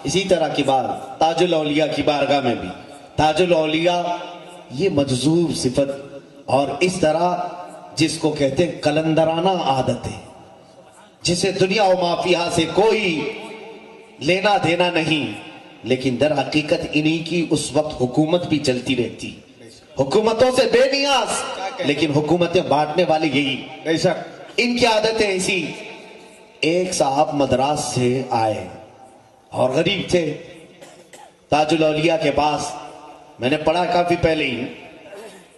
اسی طرح کی بات تاج الاولیاء کی بارگاہ میں بھی تاج الاولیاء یہ مجذوب صفت اور اس طرح جس کو کہتے ہیں قلندرانہ عادتیں، جسے دنیا و مافیہ سے کوئی لینا دینا نہیں، لیکن در حقیقت انہی کی اس وقت حکومت بھی چلتی رہتی، حکومتوں سے بے نیاز، لیکن حکومتیں بانٹنے والے یہی، بے شک ان کی عادتیں ایسی۔ ایک صاحب مدراس سے آئے اور غریب تھے، تاج الاولیاء کے پاس، میں نے پڑھا کافی پہلے ہی،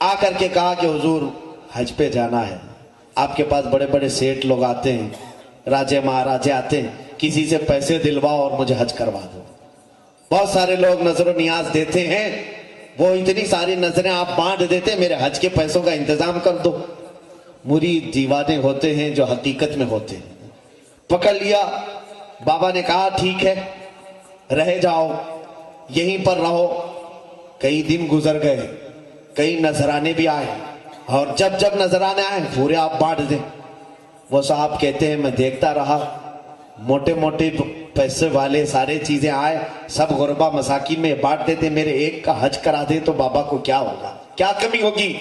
آ کر کے کہا کہ حضور حج پہ جانا ہے، آپ کے پاس بڑے بڑے سیٹ لوگ آتے ہیں، راجے مہاراجے آتے ہیں، کسی سے پیسے دلواؤ اور مجھے حج کروا دو۔ بہت سارے لوگ نظر و نیاز دیتے ہیں، وہ اتنی ساری نظریں آپ بانٹ دیتے ہیں، میرے حج کے پیسوں کا انتظام کر دو۔ مرید دیوانے ہوتے ہیں جو حقیقت میں ہوتے ہیں۔ پکڑ لیا، بابا نے کہا ٹھیک ہے رہ جاؤ، یہیں پر رہو۔ کئی دن گزر گئے، کئی نذرانے بھی آئے، اور جب جب نذرانے آئے پورے آپ بانٹ دیں۔ وہ صاحب کہتے ہیں میں دیکھتا رہا، موٹے موٹے پیسے والے سارے چیزیں آئے، سب غربا مساکین میں بانٹ دیتے، میرے ایک کا حج کرا دے تو بابا کو کیا ہوگا، کیا کمی ہوگی۔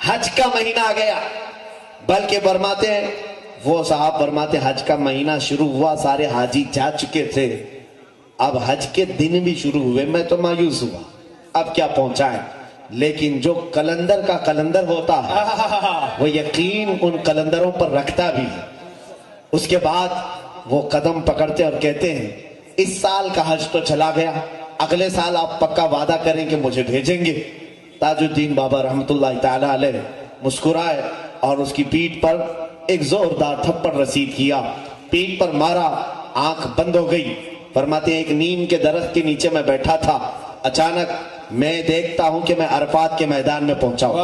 حج کا مہینہ آ گیا، بلکہ فرماتے ہیں وہ صاحب فرماتے حج کا مہینہ شروع ہوا، سارے حاجی جا چکے تھے، اب حج کے دن بھی شروع ہوئے، میں تو مایوس ہوا اب کیا پہنچائیں۔ لیکن جو قلندر کا قلندر ہوتا ہے وہ یقین ان قلندروں پر رکھتا بھی ہے۔ اس کے بعد وہ قدم پکڑتے اور کہتے ہیں اس سال کا حج تو چلا گیا، اگلے سال آپ پکا وعدہ کریں کہ مجھے بھیجیں گے۔ تاج الدین بابا رحمت اللہ تعالی علیہ مسکرائے اور اس کی پیٹھ پر ایک زوردار تھپڑ رسید کیا، پیٹھ پر مارا، آنکھ بند ہو گئی۔ فرماتے ہیں ایک نیم کے درخت کے نیچے میں بیٹھا تھا، اچانک میں دیکھتا ہوں کہ میں عرفات کے میدان میں پہنچا ہوں،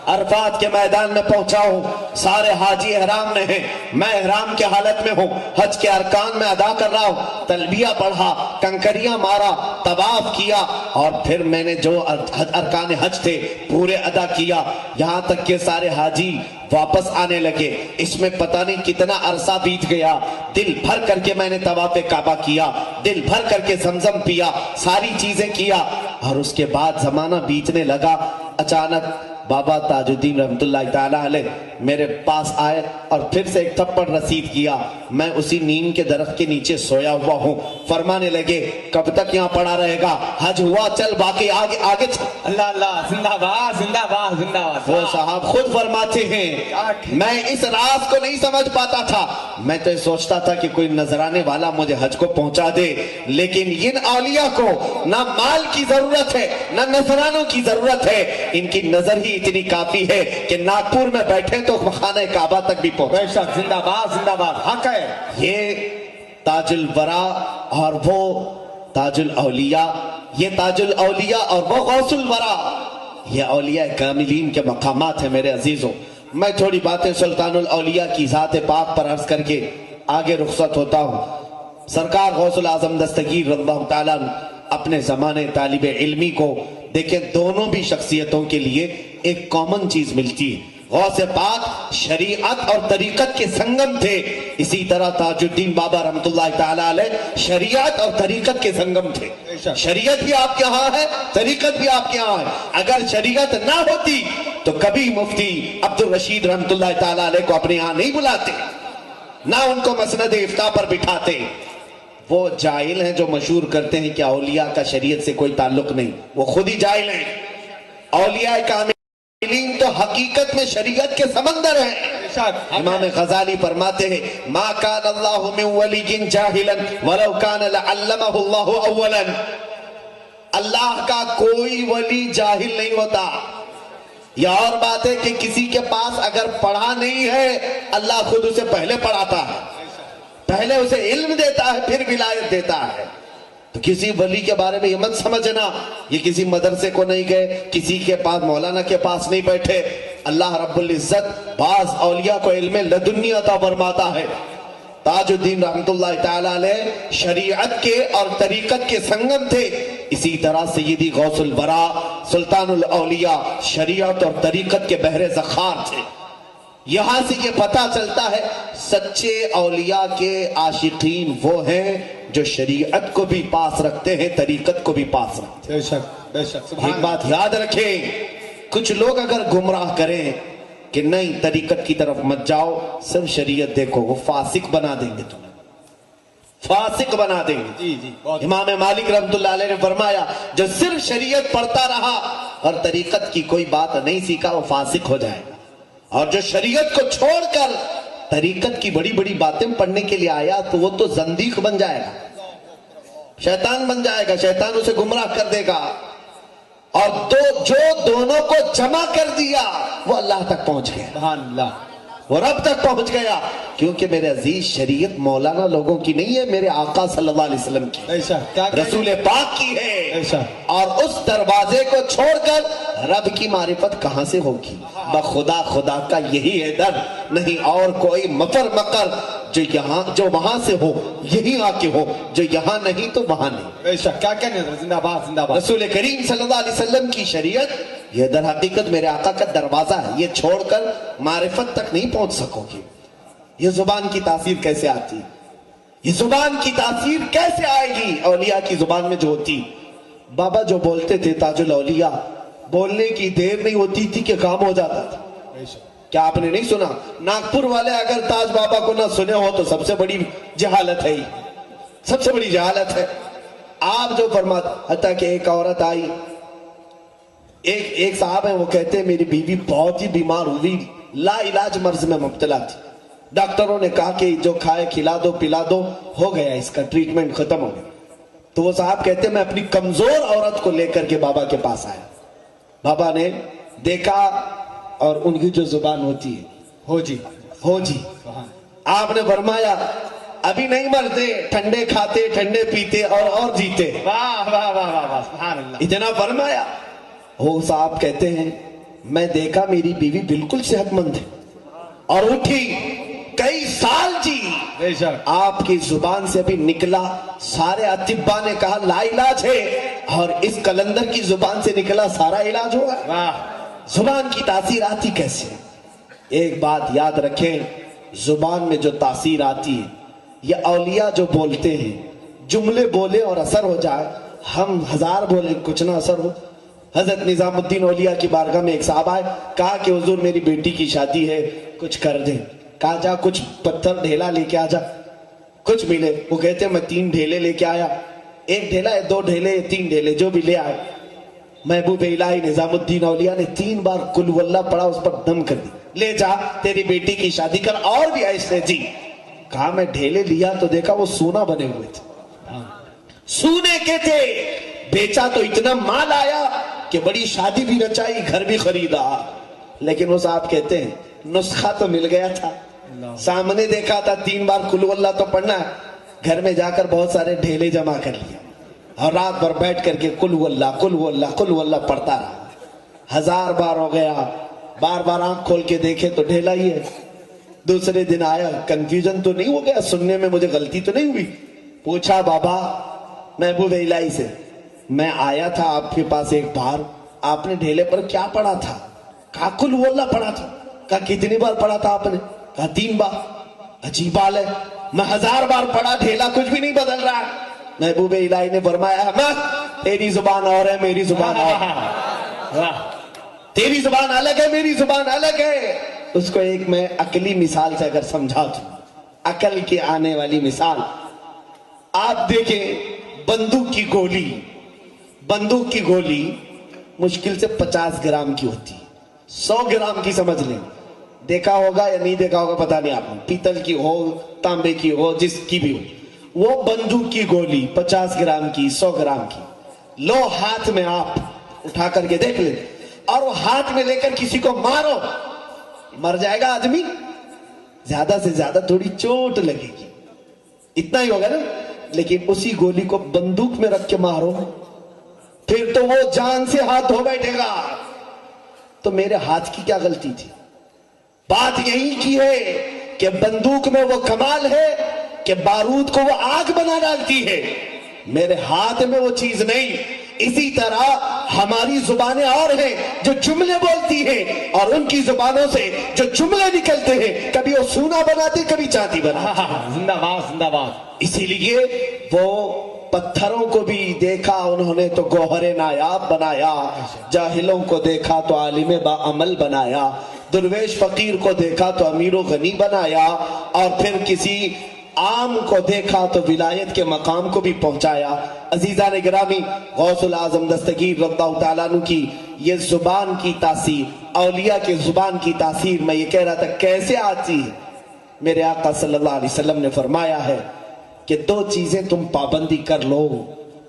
عرفات کے میدان میں پہنچا ہوں، سارے حاجی احرام میں ہیں، میں احرام کے حالت میں ہوں، حج کے ارکان میں ادا کر رہا ہوں، تلبیہ پڑھا، کنکریاں مارا، طواف کیا، اور پھر میں نے جو ارکان حج تھے پورے ادا کیا، یہاں تک کہ سارے حاجی واپس آنے لگے۔ اس میں پتہ نہیں کتنا عرصہ بیت گیا، دل بھر کر کے میں نے طواف کعبہ کیا، دل بھر کر کے زمزم پیا، ساری چیزیں کیا، اور اس کے بعد زمانہ بیتنے لگا۔ اچانک بابا تاج الدین رحمت اللہ تعالیٰ علیہ میرے پاس آئے اور پھر سے ایک تھپڑ رسید کیا، میں اسی نیم کے درخت کے نیچے سویا ہوا ہوں۔ فرمانے لگے کب تک یہاں پڑا رہے گا، حج ہوا چل باقی آگے آگے چل۔ اللہ اللہ، زندہ باد زندہ باد زندہ باد۔ وہ صاحب خود فرماتے ہیں میں اس راز کو نہیں سمجھ پاتا تھا، میں تو سوچتا تھا کہ کوئی نذرانے والا مجھے حج کو پہنچا دے، لیکن ان اولیاء کو نہ مال کی ضرورت ہے نہ نذرانوں کی ضرورت ہے، ان کی نظر ہی اتنی کافی ہے کہ ناگپور میں بیٹھے تو خانہ کعبہ تک بھی پہنچے۔ بے شک، زندہ باد حق ہے۔ یہ تاج الورا اور وہ تاج الاولیاء، یہ تاج الاولیاء اور وہ غوث الورا، یہ اولیاء کاملین کے مقامات ہیں میرے عزیزوں۔ میں تھوڑی باتیں سلطان الاولیاء کی ذات پاک پر عرض کر کے آگے رخصت ہوتا ہوں۔ سرکار غوث العظم دستگیر رضی اللہ تعالیٰ اپنے زمانے طالب علمی کو دیکھیں، دونوں بھی شخصیتوں کے لیے ایک کامن چیز ملتی ہے۔ غوث پاک شریعت اور طریقت کے سنگم تھے، اسی طرح تاج الدین بابا رحمت اللہ تعالیٰ علیہ شریعت اور طریقت کے سنگم تھے۔ شریعت بھی آپ کے ہاں ہے، طریقت بھی آپ کے ہاں ہے۔ اگر شریعت نہ ہوتی تو کبھی مفتی عبد الرشید رحمت اللہ تعالیٰ علیہ کو اپنے ہاں نہیں بلاتے، نہ ان کو مسند افتاء پر بٹھاتے۔ وہ جاہل ہیں جو مشہور کرتے ہیں کہ اولیاء کا شریعت سے کوئی تعلق نہیں، وہ خود ہی جاہل ہیں۔ اولیاء کاملین تو حقیقت میں شریعت کے سمندر ہیں۔ امام غزالی فرماتے ہیں ما کان اللہ من ولی جاہلا ولو کان لعلمہ اللہ اولا، اللہ کا کوئی ولی جاہل نہیں ہوتا۔ یہ اور بات ہے کہ کسی کے پاس اگر پڑھا نہیں ہے اللہ خود اسے پہلے پڑھاتا ہے، پہلے اسے علم دیتا ہے پھر ولایت دیتا ہے۔ تو کسی ولی کے بارے میں یہ مت سمجھنا یہ کسی مدرسے کو نہیں گئے، کسی کے پاس مولانا کے پاس نہیں بیٹھے۔ اللہ رب العزت بعض اولیاء کو علم لدنی عطا فرماتا ہے۔ تاج الدین رحمت اللہ تعالیٰ علیہ شریعت کے اور طریقت کے سنگم تھے، اسی طرح سیدی غوث الورا سلطان الاولیاء شریعت اور طریقت کے بحر ذخار تھے۔ یہاں سے یہ پتہ چلتا ہے سچے اولیاء کے عاشقین وہ ہیں جو شریعت کو بھی پاس رکھتے ہیں، طریقت کو بھی پاس رکھتے بے شک بے شک ہیں۔ ایک بات یاد رکھیں، کچھ لوگ اگر گمراہ کریں کہ نہیں طریقت کی طرف مت جاؤ، صرف شریعت دیکھو، وہ فاسق بنا دیں گے تمہیں، فاسق بنا دیں گے۔ جی جی بہت امام مالک رحمت اللہ علیہ نے فرمایا جو صرف شریعت پڑھتا رہا اور طریقت کی کوئی بات نہیں سیکھا وہ فاسق ہو جائے گا، اور جو شریعت کو چھوڑ کر طریقت کی بڑی بڑی باتیں پڑھنے کے لیے آیا تو وہ تو زندیق بن جائے گا، شیطان بن جائے گا، شیطان اسے گمراہ کر دے گا۔ اور جو دونوں کو جمع کر دیا وہ اللہ تک پہنچ گیا، سبحان اللہ۔ وہ رب تک پہنچ گیا، کیونکہ میرے عزیز شریعت مولانا لوگوں کی نہیں ہے، میرے آقا صلی اللہ علیہ وسلم کی، بے شک کیا رسول پاک کی ہے۔ ایسا اور اس دروازے کو چھوڑ کر رب کی معرفت کہاں سے ہوگی؟ بخدا خدا کا یہی ہے در، نہیں اور کوئی مفر مکر، جو وہاں سے ہو یہی آ کے ہو، جو یہاں نہیں تو وہاں نہیں۔ بے شک کیا کہنے زندہ باد زندہ باد۔ رسول کریم صلی اللہ علیہ وسلم کی شریعت یہ در حقیقت میرے آقا کا دروازہ ہے، یہ چھوڑ کر معرفت تک نہیں پہنچ سکو گے۔ یہ زبان کی تاثیر کیسے آتی؟ یہ زبان کی تاثیر کیسے آئے گی؟ اولیاء کی زبان میں جو ہوتی، بابا جو بولتے تھے تاج الاولیاء، بولنے کی دیر نہیں ہوتی تھی کہ کام ہو جاتا تھا۔ بے شک کیا آپ نے نہیں سنا؟ ناگپور والے اگر تاج بابا کو نہ سنے ہو تو سب سے بڑی جہالت ہے ہی، سب سے بڑی جہالت ہے۔ آپ جو فرماتے، حتیٰ کہ ایک عورت آئی، ایک صاحب ہیں، وہ کہتے ہیں میری بیوی بہت ہی بیمار ہوئی، لا علاج مرض میں مبتلا تھی، ڈاکٹروں نے کہا کہ جو کھائے کھلا دو پلا دو، ہو گیا اس کا ٹریٹمنٹ ختم ہو گیا۔ تو وہ صاحب کہتے ہیں میں اپنی کمزور عورت کو لے کر کے بابا کے پاس آیا، بابا نے دیکھا اور ان کی جو زبان ہوتی ہے ہو جی ہو جی، سبحان آپ نے فرمایا ابھی نہیں مرتے، ٹھنڈے کھاتے ٹھنڈے پیتے اور جیتے، واہ واہ واہ واہ واہ سبحان اللہ۔ اتنا فرمایا۔ وہ صاحب کہتے ہیں میں دیکھا میری بیوی بالکل صحت مند ہے اور اٹھی، کئی سال جی، بے شک آپ کی زبان سے ابھی نکلا، سارے اطباء نے کہا لا علاج ہے، اور اس کلندر کی زبان سے نکلا سارا علاج ہوا۔ واہ زبان کی تاثیر آتی کیسے؟ ایک بات یاد رکھیں، زبان میں جو تاثیر آتی ہے، یہ اولیاء جو بولتے ہیں، جملے بولے اور اثر ہو جائے، ہم ہزار بولے کچھ نہ اثر ہو۔ حضرت نظام الدین اولیاء کی بارگاہ میں ایک صاحب آئے، کہا کہ حضور میری بیٹی کی شادی ہے، کچھ کر دیں۔ کہا جا کچھ پتھر ڈھیلا لے کے آ جا، کچھ ملے۔ وہ کہتے ہیں میں 3 ڈھیلے لے کے آیا، 1 ڈھیلا 2 ڈھیلے 3 ڈھیلے جو بھی لے آئے۔ محبوب الہی نظام الدین اولیاء نے 3 بار قل ہو اللہ پڑھا، اس پر دم کر دی، لے جا تیری بیٹی کی شادی کر، اور بھی ایسے جی۔ کہا میں ڈھیلے لیا تو دیکھا وہ سونا بنے ہوئے تھے، سونے کے تھے، بیچا تو اتنا مال آیا کہ بڑی شادی بھی رچائی، گھر بھی خریدا۔ لیکن وہ صاحب کہتے ہیں نسخہ تو مل گیا تھا، سامنے دیکھا تھا 3 بار قل ہو اللہ تو پڑھنا ہے، گھر میں جا کر بہت سارے ڈھیلے جمع کر لیا اور رات بھر بیٹھ کر کے قل ہو اللہ قل ہو اللہ قل ہو اللہ پڑھتا رہا۔ 1000 بار ہو گیا، بار بار آنکھ کھول کے دیکھے تو ڈھیلا ہی ہے۔ دوسرے دن آیا، کنفیوژن تو نہیں ہو گیا، سننے میں مجھے غلطی تو نہیں ہوئی؟ پوچھا بابا محبوب الہی سے، میں آیا تھا آپ کے پاس ایک بار، آپ نے ڈھیلے پر کیا پڑھا تھا؟ کہا قل ہو اللہ پڑھا تھا۔ کہا کتنی بار پڑھا تھا آپ نے؟ کہا 3 بار۔ عجیب حال ہے، میں 1000 بار پڑھا، ڈھیلا کچھ بھی نہیں بدل رہا۔ محبوب الہی نے فرمایا احمد تیری زبان اور ہے میری زبان اور ہے، واہ تیری زبان الگ ہے میری زبان الگ ہے۔ اس کو ایک میں عقلی مثال سے اگر سمجھا دوں، عقل کی آنے والی مثال، آپ دیکھیں بندوق کی گولی مشکل سے 50 گرام کی ہوتی ہے، 100 گرام کی سمجھ لیں، دیکھا ہوگا یا نہیں دیکھا ہوگا پتہ نہیں، آپ نے پیتل کی ہو تانبے کی ہو جس کی بھی ہو، وہ بندوق کی گولی 50 گرام کی 100 گرام کی لو ہاتھ میں آپ اٹھا کر کے دیکھ لیں، اور وہ ہاتھ میں لے کر کسی کو مارو، مر جائے گا آدمی؟ زیادہ سے زیادہ تھوڑی چوٹ لگے گی، اتنا ہی ہوگا نا۔ لیکن اسی گولی کو بندوق میں رکھ کے مارو، پھر تو وہ جان سے ہاتھ دھو بیٹھے گا۔ تو میرے ہاتھ کی کیا غلطی تھی؟ بات یہی کی ہے کہ بندوق میں وہ کمال ہے کہ بارود کو وہ آگ بنا ڈالتی ہے، میرے ہاتھ میں وہ چیز نہیں، اسی طرح ہماری زبانیں اور ہیں جو جملے بولتی ہیں اور ان کی زبانوں سے جو جملے نکلتے ہیں کبھی وہ سونا بناتے کبھی چاندی بناتے. زندہ باد زندہ باد. اسی لیے وہ پتھروں کو بھی دیکھا انہوں نے تو گوہر نایاب بنایا, جاہلوں کو دیکھا تو عالم با عمل بنایا, درویش فقیر کو دیکھا تو امیر و غنی بنایا, اور پھر کسی عام کو دیکھا تو ولایت کے مقام کو بھی پہنچایا. عزیزان گرامی, غوث العظم دستگیر رضی اللہ تعالیٰ عنہ کی یہ زبان کی تاثیر, اولیاء کی زبان کی تاثیر, میں یہ کہہ رہا تھا کیسے آتی ہے. میرے آقا صلی اللہ علیہ وسلم نے فرمایا ہے کہ 2 چیزیں تم پابندی کر لو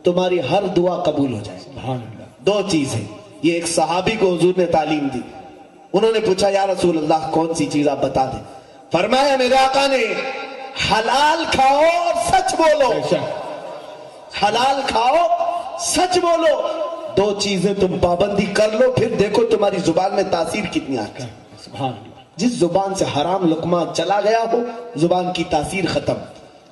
تمہاری ہر دعا قبول ہو جائے. سبحان اللہ. 2 چیزیں. یہ ایک صحابی کو حضور نے تعلیم دی. انہوں نے پوچھا یا رسول اللہ کون سی چیز آپ بتا دیں. فرمایا میرے آقا نے حلال کھاؤ اور سچ بولو. حلال کھاؤ سچ بولو. 2 چیزیں تم پابندی کر لو پھر دیکھو تمہاری زبان میں تاثیر کتنی آتی ہے. سبحان اللہ. جس زبان سے حرام لقمہ چلا گیا ہو زبان کی تاثیر ختم.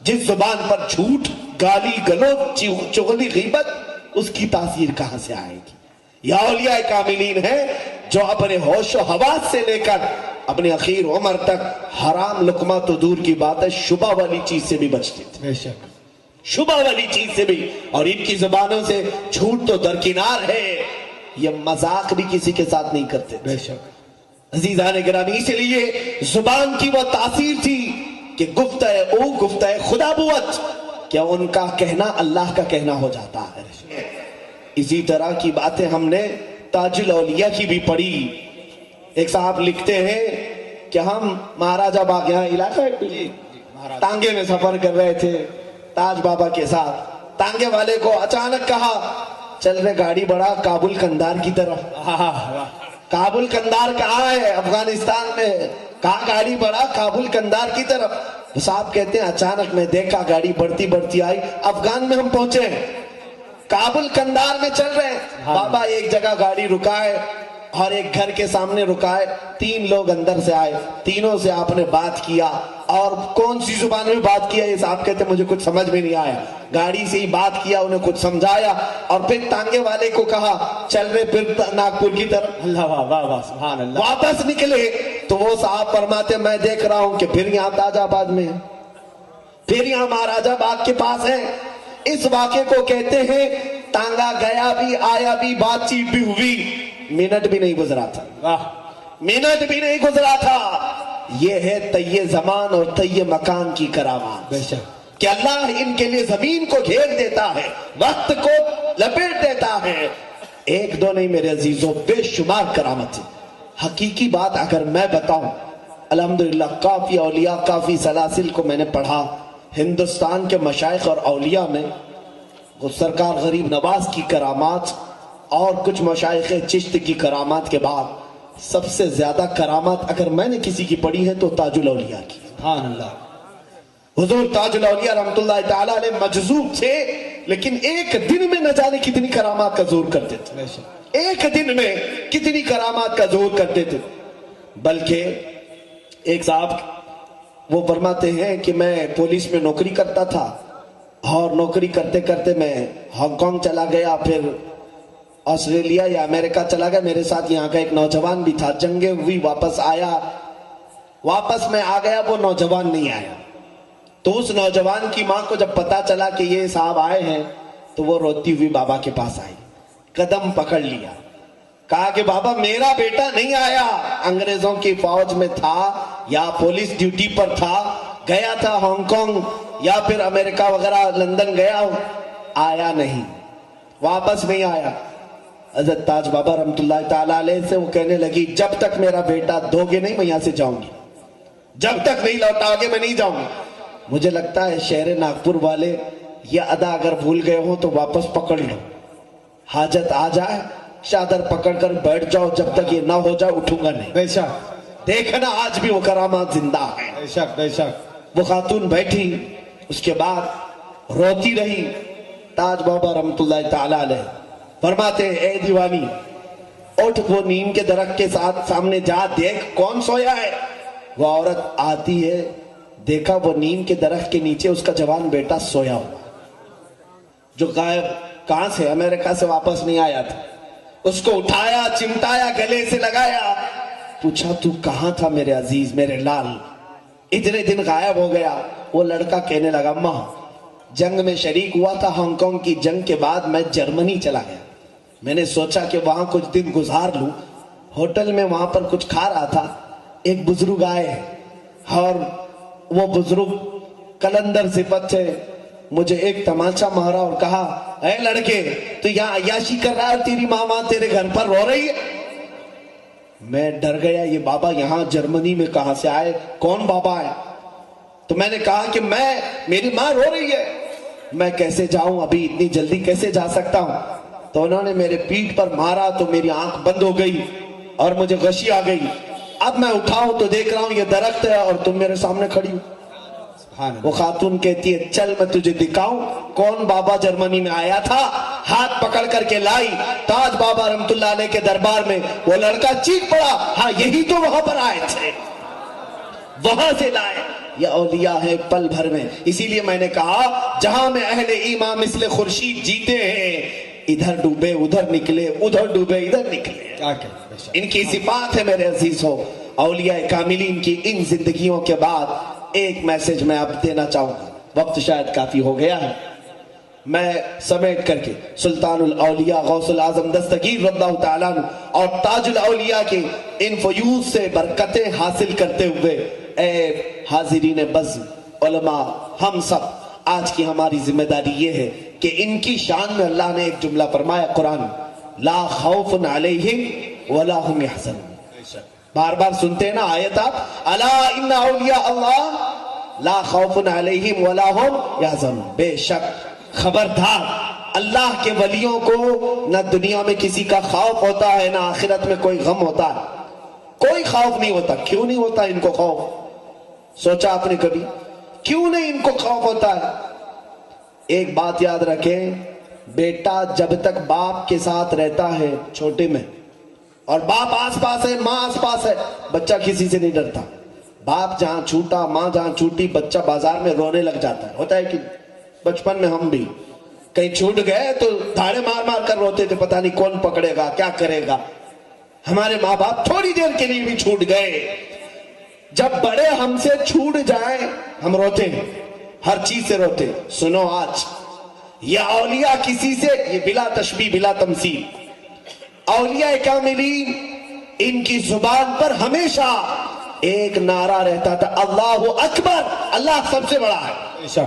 جس زبان پر جھوٹ, گالی گلوچ, چغلی, غیبت, اس کی تاثیر کہاں سے آئے گی. یا اولیاء کاملین ہیں جو اپنے ہوش و حواس سے لے کر اپنے اخیر عمر تک حرام لقمہ تو دور کی بات ہے شبہ والی چیز سے بھی بچتے تھے. بے شک. شبہ والی چیز سے بھی. اور ان کی زبانوں سے جھوٹ تو درکنار ہے, یہ مذاق بھی کسی کے ساتھ نہیں کرتے. بے شک. عزیزان گرامی, اس لیے زبان کی وہ تاثیر تھی کہ گفتہ او گفتہ خدا بوت, کیا ان کا کہنا اللہ کا کہنا ہو جاتا ہے. اسی طرح کی باتیں ہم نے تاج الاولیاء کی بھی پڑھی. ایک صاحب لکھتے ہیں کہ ہم مہاراجہ باغ یہاں علاقہ ہے تانگے میں سفر کر رہے تھے تاج بابا کے ساتھ. تانگے والے کو اچانک کہا چل رہے گاڑی بڑھا کابل کندار کی طرف. کابل کندار کہاں ہے؟ افغانستان میں. کہاں گاڑی بڑھا؟ کابل کندار کی طرف. صاحب کہتے ہیں اچانک میں دیکھا گاڑی بڑھتی بڑھتی آئی, افغان میں ہم پہنچے ہیں, کابل کندار میں چل رہے ہیں. بابا ایک جگہ گاڑی رکائے اور ایک گھر کے سامنے رکائے, 3 لوگ اندر سے آئے, تینوں سے آپ نے بات کیا. اور کون سی زبان میں بات کیا یہ صاحب کہتے ہیں مجھے کچھ سمجھ میں نہیں آیا. گاڑی سے ہی بات کیا, انہیں کچھ سمجھایا اور پھر تانگے والے کو کہا چل رہے پھر ناگپور کی طرف. اللہ واہ واہ واہ. سبحان اللہ. واپس نکلے تو وہ صاحب فرماتے میں دیکھ رہا ہوں کہ پھر یہاں تاج آباد میں ہیں, پھر یہاں مہاراجہ باغ کے پاس ہیں. اس واقعے کو کہتے ہیں تانگا گیا بھی آیا بھی بات چیت بھی ہوئی, منٹ بھی نہیں گزرا تھا. واہ. منٹ بھی نہیں گزرا تھا. یہ ہے طی زمان اور طی مکان کی کرامات. بے شک. کہ اللہ ان کے لیے زمین کو گھیر دیتا ہے, وقت کو لپیٹ دیتا ہے. 1-2 نہیں میرے عزیزوں, بے شمار کرامت ہے. حقیقی بات اگر میں بتاؤں, الحمدللہ کافی اولیاء کافی سلاسل کو میں نے پڑھا. ہندوستان کے مشائخ اور اولیاء میں سرکار غریب نواز کی کرامات اور کچھ مشائخ چشت کی کرامات کے بعد سب سے زیادہ کرامات اگر میں نے کسی کی پڑھی ہے تو تاج الاولیاء کی. سبحان اللہ. حضور تاج الاولیاء رحمت اللہ تعالیٰ علیہ مجذوب تھے, لیکن ایک دن میں نہ جانے کتنی کرامات کا ظہور کرتے تھے. بے شک. ایک دن میں کتنی کرامات کا ظہور کرتے تھے. بلکہ ایک صاحب وہ فرماتے ہیں کہ میں پولیس میں نوکری کرتا تھا اور نوکری کرتے کرتے میں ہانگ کانگ چلا گیا, پھر آسٹریلیا یا امریکہ چلا گیا. میرے ساتھ یہاں کا ایک نوجوان بھی تھا, جنگیں ہوئی, واپس آیا. واپس میں آ گیا, وہ نوجوان نہیں آیا. تو اس نوجوان کی ماں کو جب پتا چلا کہ یہ صاحب آئے ہیں تو وہ روتی ہوئی بابا کے پاس آئی, قدم پکڑ لیا, کہا کہ بابا میرا بیٹا نہیں آیا, انگریزوں کی فوج میں تھا یا پولیس ڈیوٹی پر تھا, گیا تھا ہانگ کانگ یا پھر امریکہ وغیرہ لندن گیا ہوں, آیا نہیں, واپس نہیں آیا. حضرت تاج بابا رحمت اللہ تعالیٰ علیہ سے وہ کہنے لگی جب تک میرا بیٹا دو گے نہیں میں یہاں سے جاؤں گی, جب تک نہیں لوٹاؤ گے میں نہیں جاؤں گی. مجھے لگتا ہے شہر ناگپور والے یہ ادا اگر بھول گئے ہو تو واپس پکڑ لو, حاجت آ جائے چادر پکڑ کر بیٹھ جاؤ, جب تک یہ نہ ہو جائے اٹھوں گا نہیں. بے شک. دیکھنا آج بھی وہ کرامات زندہ ہے. بے شک. بے شک. وہ خاتون بیٹھی, اس کے بعد روتی رہی. تاج بابا رحمت اللہ تعالی علیہ فرماتے اے دیوانی اٹھ, وہ نیم کے درخت کے ساتھ سامنے جا, دیکھ کون سویا ہے. وہ عورت آتی ہے, دیکھا وہ نیم کے درخت کے نیچے اس کا جوان بیٹا سویا ہوا جو غائب کہاں سے؟ امریکہ سے واپس نہیں آیا تھا. اس کو اٹھایا, چمٹایا, گلے سے لگایا, پوچھا تو کہاں تھا میرے عزیز, میرے لال, اتنے دن غائب ہو گیا. وہ لڑکا کہنے لگا اماں جنگ میں شریک ہوا تھا, ہانگ کانگ کی جنگ کے بعد میں جرمنی چلا گیا. میں نے سوچا کہ وہاں کچھ دن گزار لوں. ہوٹل میں وہاں پر کچھ کھا رہا تھا, ایک بزرگ آئے اور وہ بزرگ کلندر صفت تھے. مجھے ایک تماچا مارا اور کہا اے لڑکے تو یہاں عیاشی کر رہا ہے, تیری ماں تیرے گھر پر رو رہی ہے. میں ڈر گیا, یہ بابا یہاں جرمنی میں کہاں سے آئے, کون بابا ہے؟ تو میں نے کہا کہ میری ماں رو رہی ہے, میں کیسے جاؤں, ابھی اتنی جلدی کیسے جا سکتا ہوں؟ تو انہوں نے میرے پیٹھ پر مارا تو میری آنکھ بند ہو گئی اور مجھے غشی آ گئی. اب میں اٹھاؤں تو دیکھ رہا ہوں یہ درخت ہے اور تم میرے سامنے کھڑی ہو. وہ خاتون کہتی ہے چل میں تجھے دکھاؤں کون بابا جرمنی میں آیا تھا. ہاتھ پکڑ کر کے لائی تاج بابا رحمت اللہ علیہ کے دربار میں. وہ لڑکا چیخ پڑا, ہاں یہی تو وہاں پر آئے تھے, وہاں سے لائے. یہ اولیاء ہے پل بھر میں. اسی لیے میں نے کہا جہاں میں اہل ایمان مثل خورشید جیتے ہیں, ادھر ڈوبے ادھر نکلے, ادھر ڈوبے ادھر نکلے. ان کی صفات ہے میرے عزیز ہو. اولیاء کاملین کی ان زندگیوں کے بعد ایک میسج میں اب دینا چاہوں گا, وقت شاید کافی ہو گیا ہے. میں سمیٹ کر کے سلطان الاولیاء غوث العظم دستگیر رضی اللہ تعالیٰ عنہ اور تاج الاولیاء کے ان فیوز سے برکتیں حاصل کرتے ہوئے, اے حاضرین بزم, علماء, ہم سب آج کی ہماری ذمہ داری یہ ہے کہ ان کی شان میں اللہ نے ایک جملہ فرمایا قرآن, لا خوف علیہم ولا هم يحزنون. بار بار سنتے ہیں نا آیت آپ, الا ان اولیاء اللہ لا خوف علیہم ولا هم يحزنون. بے شک خبردار, اللہ کے ولیوں کو نہ دنیا میں کسی کا خوف ہوتا ہے نہ آخرت میں کوئی غم ہوتا ہے. کوئی خوف نہیں ہوتا. کیوں نہیں ہوتا ان کو خوف؟ سوچا آپ نے کبھی کیوں نہیں ان کو خوف ہوتا ہے؟ ایک بات یاد رکھیں, بیٹا جب تک باپ کے ساتھ رہتا ہے چھوٹے میں, اور باپ آس پاس ہے, ماں آس پاس ہے, بچہ کسی سے نہیں ڈرتا. باپ جہاں چھوٹا, ماں جہاں چھوٹی, بچہ بازار میں رونے لگ جاتا ہے. ہوتا ہے کہ بچپن میں ہم بھی کہیں چھوٹ گئے تو دھاڑے مار مار کر روتے تھے, پتہ نہیں کون پکڑے گا, کیا کرے گا. ہمارے ماں باپ تھوڑی دیر کے لیے بھی چھوٹ گئے, جب بڑے ہم سے چھوٹ جائیں ہم روتے ہیں, ہر چیز سے روتے. سنو آج یہ اولیاء کسی سے, یہ بلا تشبیہ بلا تمثیل, اولیاء کاملین ان کی زبان پر ہمیشہ ایک نعرہ رہتا تھا, اللہ اکبر, اللہ سب سے بڑا ہے,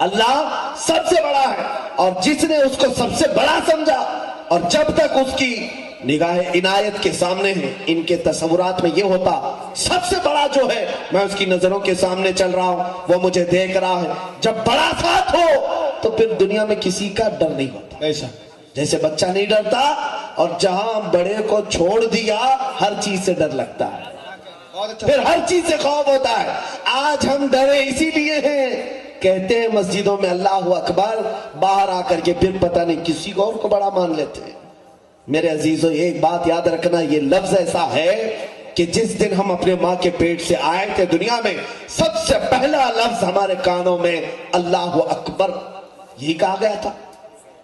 اللہ سب سے بڑا ہے. اور جس نے اس کو سب سے بڑا سمجھا اور جب تک اس کی نگاہ عنایت کے سامنے ہے, ان کے تصورات میں یہ ہوتا سب سے بڑا جو ہے میں اس کی نظروں کے سامنے چل رہا ہوں, وہ مجھے دیکھ رہا ہے. جب بڑا ساتھ ہو تو پھر دنیا میں کسی کا ڈر نہیں ہوتا. جیسے بچہ نہیں ڈرتا, اور جہاں بڑے کو چھوڑ دیا ہر چیز سے ڈر لگتا ہے, پھر ہر چیز سے خوف ہوتا ہے. آج ہم ڈرے اسی لیے ہیں, کہتے ہیں مسجدوں میں اللہ اکبر, باہر آ کر کے پھر پتہ نہیں کسی کو اور کو بڑا مان لیتے ہیں. میرے عزیزو ایک بات یاد رکھنا, یہ لفظ ایسا ہے کہ جس دن ہم اپنے ماں کے پیٹ سے آئے تھے دنیا میں, سب سے پہلا لفظ ہمارے کانوں میں اللہ اکبر یہی کہا گیا تھا.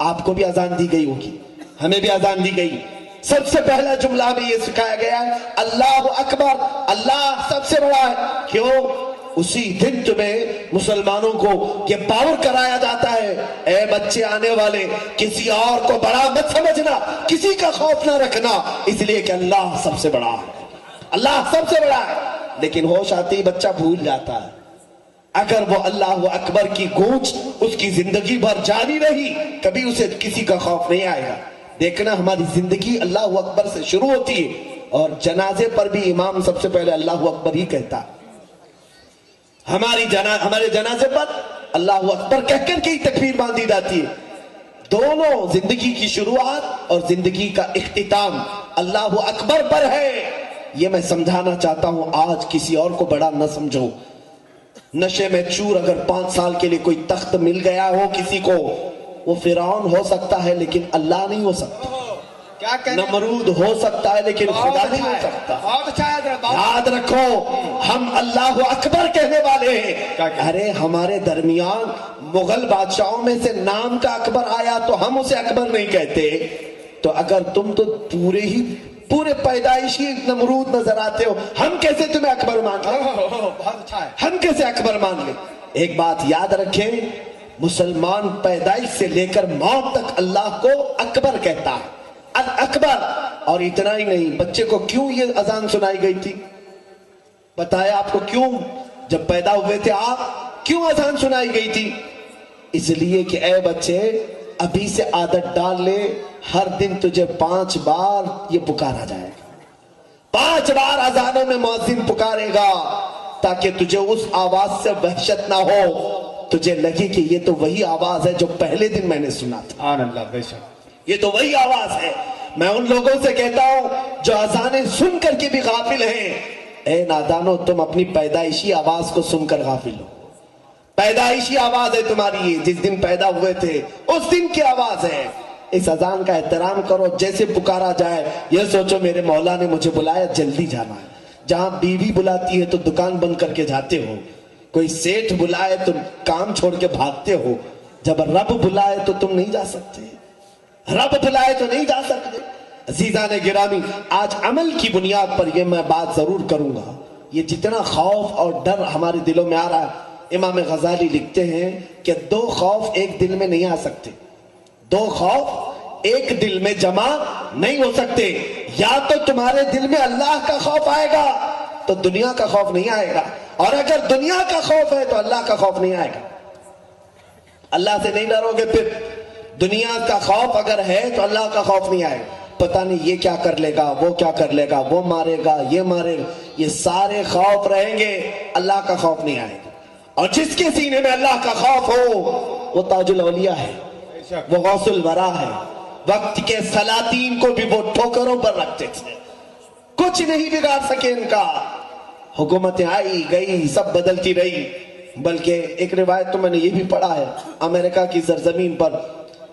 آپ کو بھی اذان دی گئی ہوگی, ہمیں بھی اذان دی گئی. سب سے پہلا جملہ بھی یہ سکھایا گیا ہے اللہ اکبر, اللہ سب سے بڑا ہے. کیوں؟ اسی دن تمہیں مسلمانوں کو یہ باور کرایا جاتا ہے, اے بچے آنے والے کسی اور کو بڑا مت سمجھنا, کسی کا خوف نہ رکھنا, اس لیے کہ اللہ سب سے بڑا ہے, اللہ سب سے بڑا ہے. لیکن ہوش آتے ہی بچہ بھول جاتا ہے. اگر وہ اللہ اکبر کی گونج اس کی زندگی بھر جاری رہی, کبھی اسے کسی کا خوف نہیں آئے گا. دیکھنا ہماری زندگی اللہ اکبر سے شروع ہوتی ہے, اور جنازے پر بھی امام سب سے پہلے اللہ اکبر ہی کہتا ہے. ہمارے جنازے پر اللہ اکبر کہہ کر کے ہی تکبیر باندھی جاتی ہے. دونوں زندگی کی شروعات اور زندگی کا اختتام اللہ اکبر پر ہے. یہ میں سمجھانا چاہتا ہوں, آج کسی اور کو بڑا نہ سمجھو. نشے میں چور اگر 5 سال کے لیے کوئی تخت مل گیا ہو کسی کو, وہ فرعون ہو سکتا ہے لیکن اللہ نہیں ہو سکتا. کیا کہتے ہیں؟ نمرود ہو سکتا ہے لیکن خدا نہیں ہو سکتا. بہت اچھا ہے حضرت. یاد رکھو ہم اللہ اکبر کہنے والے ہیں. کیا کہتے ہیں؟ ارے ہمارے درمیان مغل بادشاہوں میں سے نام کا اکبر آیا تو ہم اسے اکبر نہیں کہتے. تو اگر تم تو پورے پیدائشی نمرود نظر آتے ہو, ہم کیسے تمہیں اکبر مان لیں؟ بہت اچھا ہے. ہم کیسے اکبر مان لیں؟ ایک بات یاد رکھیں, مسلمان پیدائش سے لے کر موت تک اللہ کو اکبر کہتا ہے, اکبر. اور اتنا ہی نہیں, بچے کو کیوں یہ اذان سنائی گئی تھی؟ بتایا آپ کو کیوں؟ جب پیدا ہوئے تھے آپ, کیوں اذان سنائی گئی تھی؟ اس لیے کہ اے بچے ابھی سے عادت ڈال لے, ہر دن تجھے 5 بار یہ پکارا جائے گا. 5 بار اذانوں میں مؤذن پکارے گا تاکہ تجھے اس آواز سے وحشت نہ ہو, تجھے لگے کہ یہ تو وہی آواز ہے جو پہلے دن میں نے سنا تھا. سبحان اللہ. بے شک. یہ تو وہی آواز ہے. میں ان لوگوں سے کہتا ہوں جو اذانیں سن کر کے بھی غافل ہیں, اے نادانو تم اپنی پیدائشی آواز کو سن کر غافل ہو. پیدائشی آواز ہے تمہاری, یہ جس دن پیدا ہوئے تھے اس دن کی آواز ہے. اس اذان کا احترام کرو, جیسے پکارا جائے یہ سوچو میرے مولا نے مجھے بلایا, جلدی جانا ہے. جہاں بیوی بلاتی ہے تو دکان بند کر کے جاتے ہو, کوئی سیٹھ بلائے تو کام چھوڑ کے بھاگتے ہو, جب رب بلائے تو تم نہیں جا سکتے, رب بلائے تو نہیں جا سکتے. عزیزان گرامی, آج عمل کی بنیاد پر یہ میں بات ضرور کروں گا. یہ جتنا خوف اور ڈر ہمارے دلوں میں آ رہا ہے, امام غزالی لکھتے ہیں کہ 2 خوف ایک دل میں نہیں آ سکتے. 2 خوف ایک دل میں جمع نہیں ہو سکتے. یا تو تمہارے دل میں اللہ کا خوف آئے گا تو دنیا کا خوف نہیں آئے گا, اور اگر دنیا کا خوف ہے تو اللہ کا خوف نہیں آئے گا. اللہ سے نہیں ڈرو گے, پھر دنیا کا خوف اگر ہے تو اللہ کا خوف نہیں آئے گا. پتہ نہیں یہ کیا کر لے گا, وہ کیا کر لے گا, وہ مارے گا, یہ مارے گا, یہ سارے خوف رہیں گے, اللہ کا خوف نہیں آئے گا. اور جس کے سینے میں اللہ کا خوف ہو وہ تاج الاولیاء ہے, وہ غوث الورا ہے. وقت کے سلاطین کو بھی وہ ٹھوکروں پر رکھتے تھے, کچھ نہیں بگاڑ سکے ان کا. حکومتیں آئی گئی, سب بدلتی رہی. بلکہ ایک روایت تو میں نے یہ بھی پڑھا ہے, امریکہ کی سرزمین پر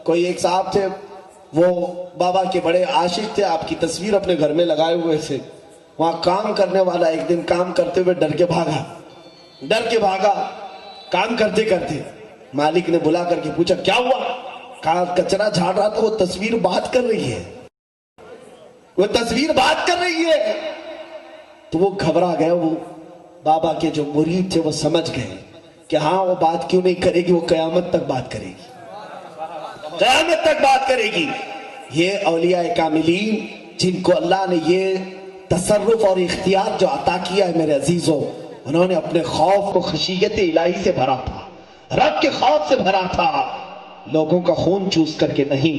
کوئی ایک صاحب تھے, وہ بابا کے بڑے عاشق تھے, آپ کی تصویر اپنے گھر میں لگائے ہوئے تھے. وہاں کام کرنے والا ایک دن کام کرتے ہوئے ڈر کے بھاگا. کام کرتے کرتے مالک نے بلا کر کے پوچھا کیا ہوا؟ کہا کچرا جھاڑ رہا تھا, وہ تصویر بات کر رہی ہے, وہ تصویر بات کر رہی ہے. تو وہ گھبرا گئے. وہ بابا کے جو مرید تھے وہ سمجھ گئے کہ ہاں وہ بات کیوں نہیں کرے گی, وہ قیامت تک بات کرے گی, قیامت تک بات کرے گی. یہ اولیاء کاملین جن کو اللہ نے یہ تصرف اور اختیار جو عطا کیا ہے میرے عزیزوں, انہوں نے اپنے خوف کو خشیت الہی سے بھرا تھا, رب کے خوف سے بھرا تھا. لوگوں کا خون چوس کر کے نہیں,